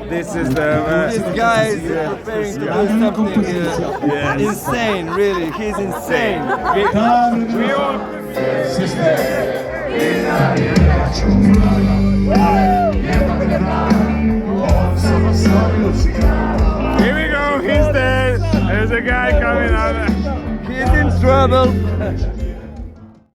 This is the This guy is preparing to do something insane, really. He's insane. We all Here we go, he's there. There's a guy coming out. He's in trouble.